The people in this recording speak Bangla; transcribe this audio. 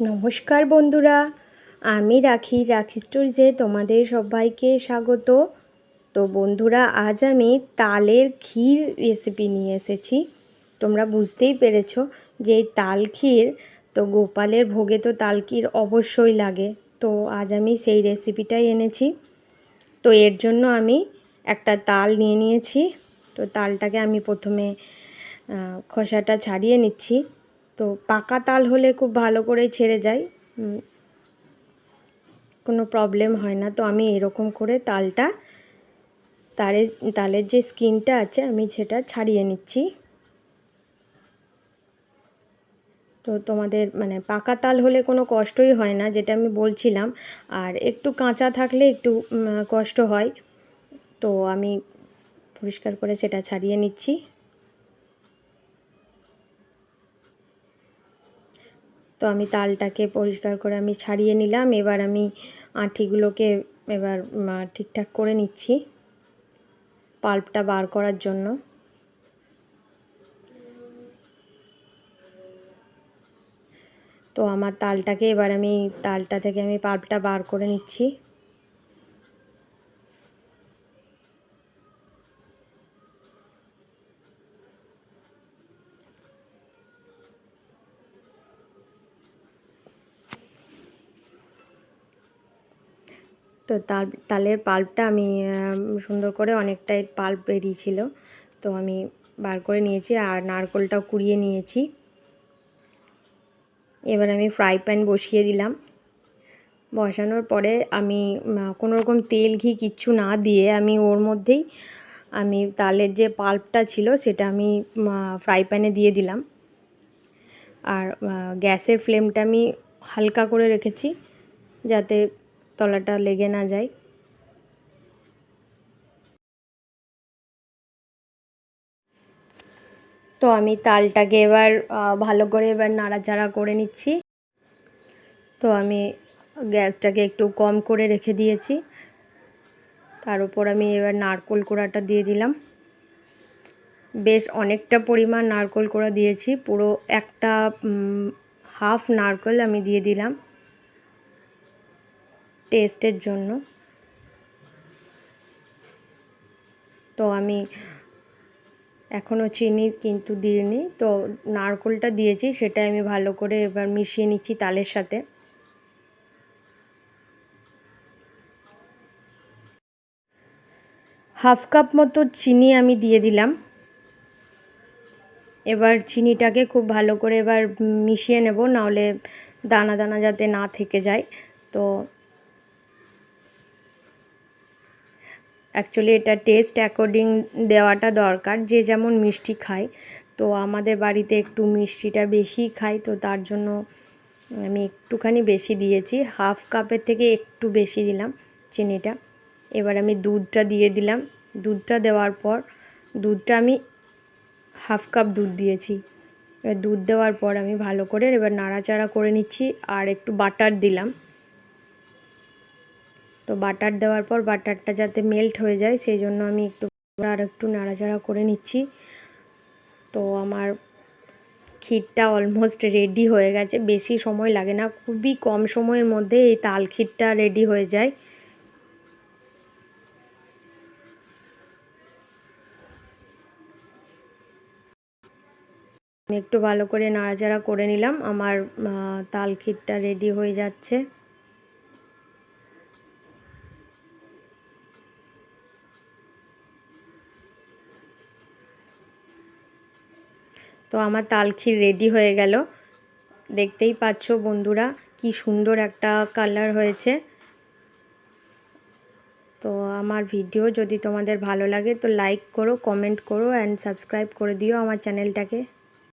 নমস্কার বন্ধুরা, আমি রাখি স্টোরিজে তোমাদের সবাইকে স্বাগত। তো বন্ধুরা, আজ আমি তালের ক্ষীর রেসিপি নিয়ে এসেছি। তোমরা বুঝতেই পেরেছো যে এই তাল ক্ষীর, তো গোপালের ভোগে তো তাল ক্ষীর অবশ্যই লাগে। তো আজ আমি সেই রেসিপিটাই এনেছি। তো এর জন্য আমি একটা তাল নিয়ে নিয়েছি। তো তালটাকে আমি প্রথমে খোসাটা ছাড়িয়ে নিচ্ছি। তো পাকা তাল হলে খুব ভালো করে ছেড়ে যায়, কোনো প্রবলেম হয় না। তো আমি এরকম করে তালের যে স্কিনটা আছে আমি সেটা ছাড়িয়ে নিচ্ছি। তো তোমাদের পাকা তাল হলে কোনো কষ্টই হয় না, যেটা আমি বলছিলাম। আর একটু কাঁচা থাকলে একটু কষ্ট হয়। তো আমি পরিষ্কার করে সেটা ছাড়িয়ে নিচ্ছি। তো আমি তালটাকে পরিষ্কার করে আমি ছাড়িয়ে নিলাম। এবার আমি আঁটিগুলোকে এবার ঠিকঠাক করে নিচ্ছি পাল্পটা বার করার জন্য। তো আমার তালটা থেকে আমি পাল্পটা বার করে নিচ্ছি। তো তালের পাল্পটা আমি সুন্দর করে, অনেকটাই পাল্প বেরিয়েছিল, তো আমি বার করে নিয়েছি। আর নারকেলটাও কুড়িয়ে নিয়েছি। এবার আমি ফ্রাই প্যান বসিয়ে দিলাম। বসানোর পরে আমি কোনো রকম তেল ঘি কিচ্ছু না দিয়ে আমি ওর মধ্যেই আমি তালের যে পাল্পটা ছিল সেটা আমি ফ্রাই প্যানে দিয়ে দিলাম। আর গ্যাসের ফ্লেমটা আমি হালকা করে রেখেছি যাতে তলাটা লেগে না যায়। তো আমি তালটাকে এবার ভালো করে নাড়াচাড়া করে নিচ্ছি। তো আমি গ্যাসটাকে একটু কম করে রেখে দিয়েছি। তার উপর আমি এবার নারকেল কোড়াটা দিয়ে দিলাম। বেশ অনেকটা পরিমাণ নারকেল কোড়া দিয়েছি, পুরো একটা হাফ নারকেল আমি দিয়ে দিলাম টেস্টের জন্য। তো আমি এখনও চিনি কিন্তু দিইনি, তো নারকেলটা দিয়েছি, সেটা আমি ভালো করে এবার মিশিয়ে নিচ্ছি তালের সাথে। হাফ কাপ মতো চিনি আমি দিয়ে দিলাম। এবার চিনিটাকে খুব ভালো করে এবার মিশিয়ে নেব, নাহলে দানা দানা যাতে না থেকে যায়। তো অ্যাকচুয়ালি এটা টেস্ট অ্যাকর্ডিং দেওয়াটা দরকার, যে যেমন মিষ্টি খায়। তো আমাদের বাড়িতে একটু মিষ্টিটা বেশি খাই, তো তার জন্য আমি একটুখানি বেশি দিয়েছি, হাফ কাপের থেকে একটু বেশি দিলাম চিনিটা। এবার আমি দুধটা দিয়ে দিলাম। দুধটা দেওয়ার পর দুধটা আমি হাফ কাপ দুধ দিয়েছি। এবার দুধ দেওয়ার পর আমি ভালো করে এবার নাড়াচাড়া করে নিচ্ছি। আর একটু বাটার দিলাম। তো বাটার দেওয়ার পর বাটারটা যাতে মেল্ট হয়ে যায় সেই জন্য আমি একটু নাড়াচাড়া করে নিচ্ছি। তো আমার ক্ষীরটা অলমোস্ট রেডি হয়ে গেছে, বেশি সময় লাগে না, খুবই কম সময়ের মধ্যে এই তাল ক্ষীরটা রেডি হয়ে যায়। আমি একটু ভালো করে নাড়াচাড়া করে নিলাম। আমার তাল ক্ষীরটা রেডি হয়ে যাচ্ছে। তো আমার তাল ক্ষীর রেডি হয়ে গেল। দেখতেই পাচ্ছ বন্ধুরা কি সুন্দর একটা কালার হয়েছে। তো আমার ভিডিও যদি তোমাদের ভালো লাগে তো লাইক করো, কমেন্ট করো অ্যান্ড সাবস্ক্রাইব করে দিও আমার চ্যানেলটাকে।